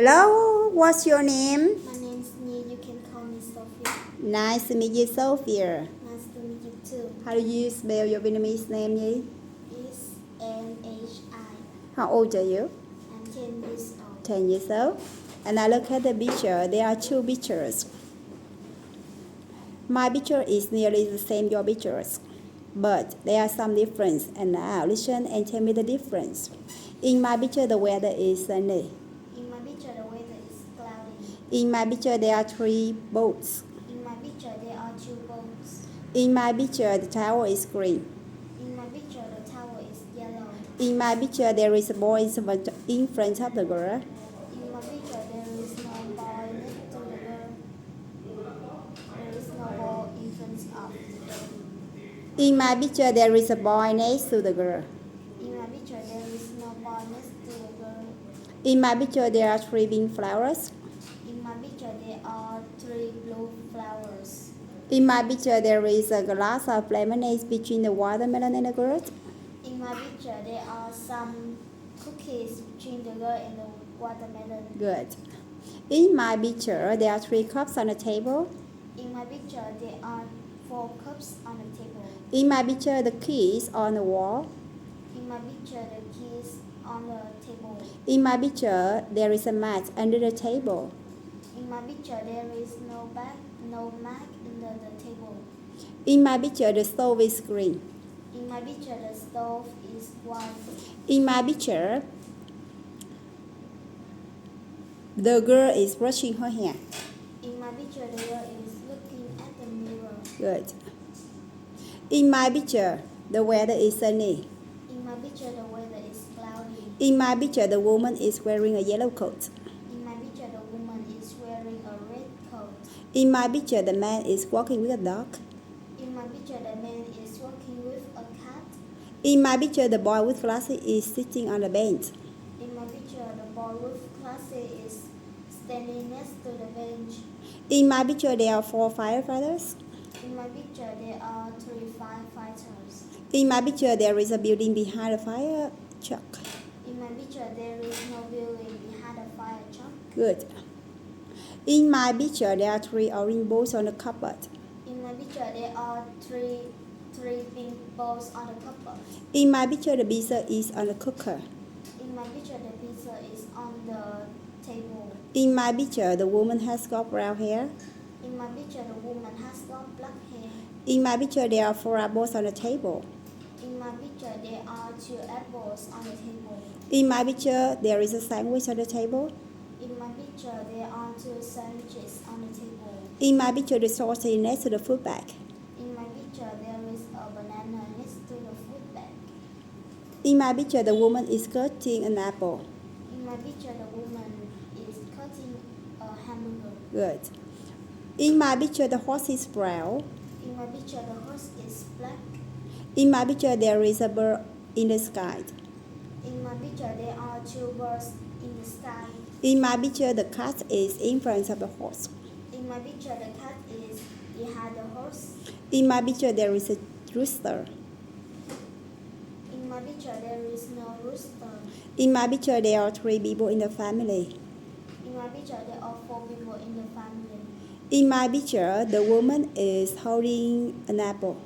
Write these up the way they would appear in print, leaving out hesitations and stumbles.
Hello, what's your name? My name's Nhi. You can call me Sophia. Nice to meet you, Sophia. Nice to meet you too. How do you spell your Vietnamese name, Nhi? It's Nhi. How old are you? I'm 10 years old. 10 years old. And I look at the picture. There are two pictures. My picture is nearly the same your pictures, but there are some difference. And now listen and tell me the difference. In my picture, the weather is sunny. In my picture, the weather is cloudy. In my picture, there are 3 boats. In my picture, there are 2 boats. In my picture, the tower is green. In my picture, the tower is yellow. In my picture, there is a boy in front of the girl. In my picture, there is no boy next to the girl. There is no ball in front of the girl. In my picture, there is a boy next to the girl. In my picture, there is no boy next to the girl. In my picture, there are 3 pink flowers. In my picture, there are 3 blue flowers. In my picture, there is a glass of lemonade between the watermelon and the girl. In my picture, there are some cookies between the girl and the watermelon. Good. In my picture, there are 3 cups on the table. In my picture, there are 4 cups on the table. In my picture, the keys on the wall. In my picture, the keys on the table. In my picture, there is a mat under the table. In my picture, there is no mat under the table. In my picture, the stove is green. In my picture, the stove is white. In my picture, the girl is brushing her hair. In my picture, the girl is looking at the mirror. Good. In my picture, the weather is sunny. In my picture, the weather is cloudy. In my picture, the woman is wearing a yellow coat. In my picture, the woman is wearing a red coat. In my picture, the man is walking with a dog. In my picture, the man is walking with a cat. In my picture, the boy with glasses is sitting on the bench. In my picture, the boy with glasses is standing next to the bench. In my picture, there are 4 firefighters. In my picture, there are 3 firefighters. In my picture, there is a building behind a fire truck. In my picture, there is no building behind a fire truck. Good. In my picture, there are 3 orange balls on the cupboard. In my picture, there are three pink balls on the cupboard. In my picture, the pizza is on the cooker. In my picture, the pizza is on the table. In my picture, the woman has got brown hair. In my picture, the woman has got black hair. In my picture, there are 4 apples on the table. In my picture, there are 2 apples on the table. In my picture, there is a sandwich on the table. In my picture, there are 2 sandwiches on the table. In my picture, the sauce is next to the food bag. In my picture, there is a banana next to the food bag. In my picture, the woman is cutting an apple. In my picture, the woman is cutting a hamburger. Good. In my picture, the horse is brown. In my picture, the horse is black. In my picture, there is a bird in the sky. In my picture, there are 2 birds in the sky. In my picture, the cat is in front of the horse. In my picture, the cat is behind the horse. In my picture, there is a rooster. In my picture, there is no rooster. In my picture, there are 3 people in the family. In my picture, there are 4 people in the family. In my picture, the woman is holding an apple.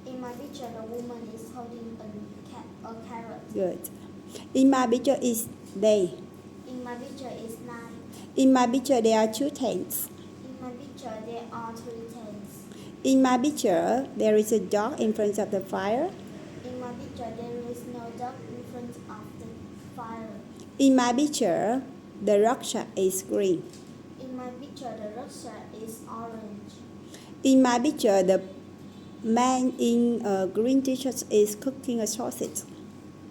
In my picture, the woman is holding a carrot. Good. In my picture is day. In my picture is night. In my picture, there are 2 tents. In my picture, there are 3 tents. In my picture, there is a dog in front of the fire. In my picture, there is no dog in front of the fire. In my picture, the rucksack is green. In my picture, the rucksack is orange. In my picture, the man in a green t-shirt is cooking a sausage.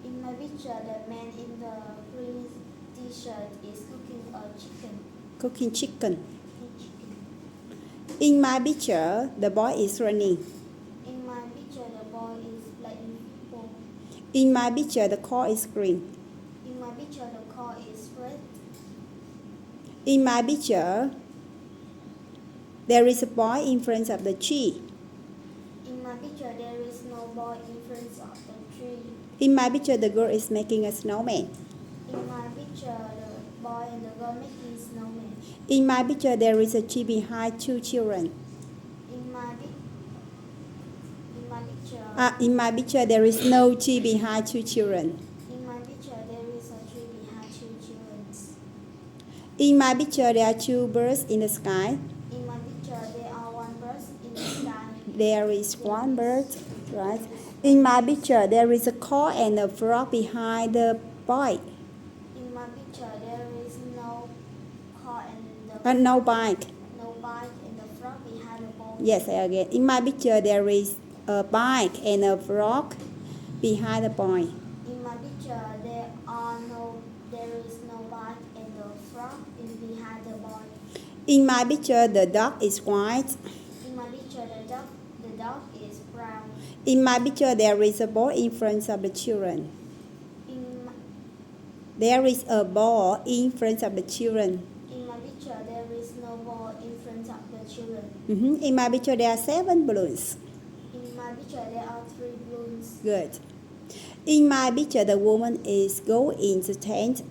In my picture, the man in the green t-shirt is Cooking chicken. In my picture, the boy is running. In my picture, the boy is playing football. In my picture, the car is green. In my picture, the car is red. In my picture, there is a boy in front of the tree. In my picture, there is no boy in front of the tree. In my picture, the girl is making a snowman. In my picture, the boy and the girl making In my picture, there is a tree behind two children. In my picture. In my picture, there is no tree behind two children. In my picture, there is a tree behind two children. In my picture, there are two birds in the sky. In my picture, there are one bird in the sky. There is one bird, right? In my picture, there is a car and a frog behind the boy. In my picture, there is no car and No bike. no bike and the frog behind the boy. Yes, again. In my picture, there is a bike and a frog behind the boy. In my picture, there is no bike and the frog is behind the boy. In my picture, the dog is white. In my picture, the dog is brown. In my picture, there is a ball in front of the children. There is a ball in front of the children. In my picture, there is no ball in front of the children. In my picture, there are 7 balloons. In my picture, there are 3 balloons. Good. In my picture, the woman is going to tent.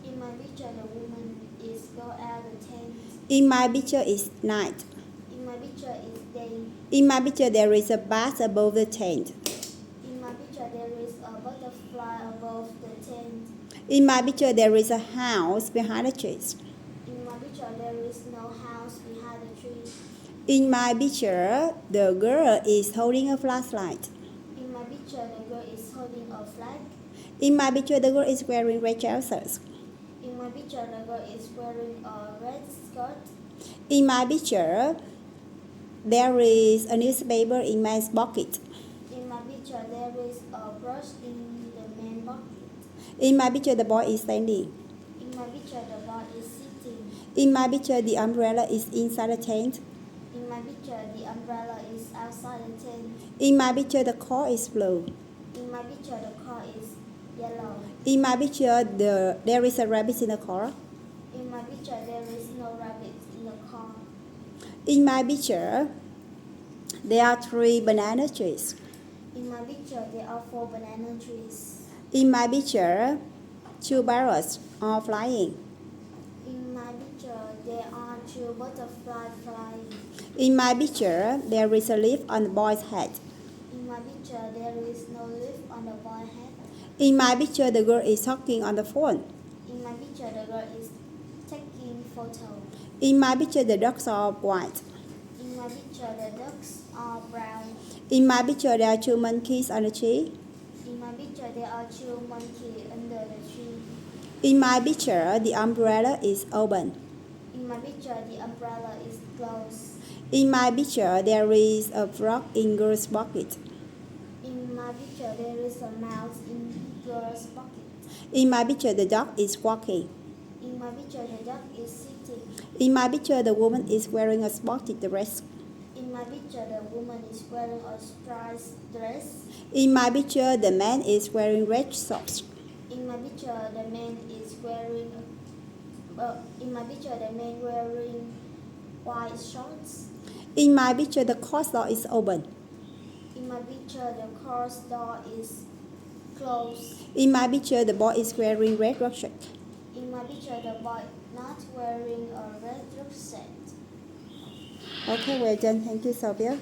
In my picture, the woman is go out the tent. In my picture, it's night. In my picture, is day. In my picture, there is a bat above the tent. In my picture, there is a butterfly above the tent. In my picture, there is a house behind the trees. In my picture, there is no house behind the tree. In my picture, the girl is holding a flashlight. In my picture, the girl is holding a flag. In my picture, the girl is wearing red trousers. In my picture, the girl is wearing a red skirt. In my picture, there is a newspaper in man's pocket. In my picture, there is a brush in the man's pocket. In my picture, the boy is standing. In my picture, the boy is sitting. In my picture, the umbrella is inside the tent. In my picture, the umbrella is outside the tent. In my picture, the car is blue. In my picture, the car is yellow. In my picture, there is a rabbit in the car. In my picture, there is no rabbit in the car. In my picture, there are 3 banana trees. In my picture, there are 4 banana trees. In my picture, 2 parrots are flying. In my picture, there are 2 butterflies flying. In my picture, there is a leaf on the boy's head. In my picture, there is no leaf on the boy's head. In my picture, the girl is talking on the phone. In my picture, the girl is taking photo. In my picture, the dogs are white. In my picture, the ducks are brown. In my picture, there are 2 monkeys on the tree. In my picture, there are 2 monkeys under the tree. In my picture, the umbrella is open. In my picture, the umbrella is closed. In my picture, there is a frog in girl's pocket. In my picture, there is a mouse in girl's pocket. In my picture, the dog is walking. In my picture, the dog is sitting. In my picture, the woman is wearing a spotted dress. In my picture, the woman is wearing a striped dress. In my picture, the man is wearing red socks. In my picture, the man is wearing. In my picture, the man wearing white shorts. In my picture, the car door is open. In my picture, the car's door is closed. In my picture, the boy is wearing red rucksack. In my picture, the boy not wearing a red rucksack. Okay, well done. Thank you, Sophia.